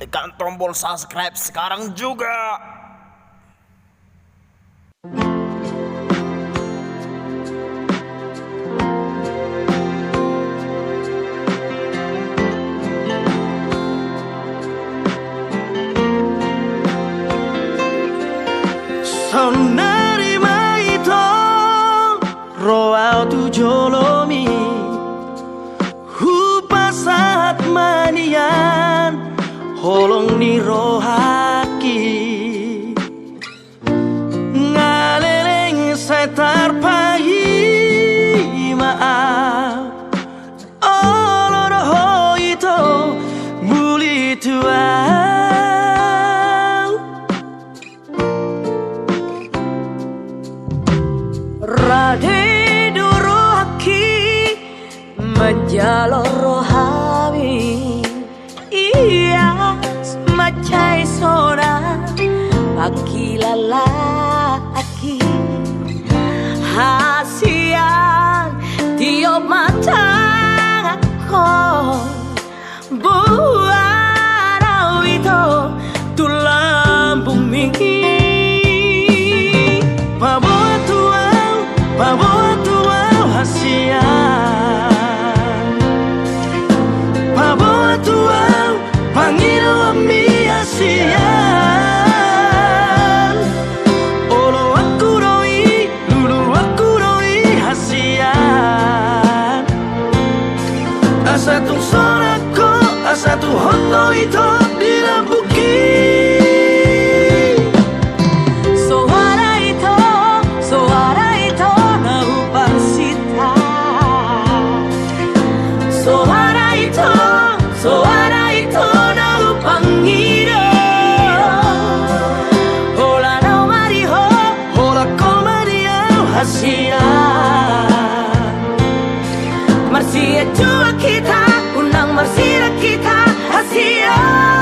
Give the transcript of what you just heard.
Tekan tombol subscribe sekarang juga. Sonari maito roao tu jolomi hupasat manian holong ni rohaki ngaleleng setar pahi maaf oloroho itu muli tua Rade durohaki menjalor rohami iya semacai sora bagi lalaki hasian tiup matang aku buat itu tulang bumi Bawa tua hasian Bawa tua panggil mi hasian Olo aku roi, lulu aku roi hasian Asa tu sorako, asa tu hoto itu dilambuki Marsia jua kita, undang marsia kita, hasia.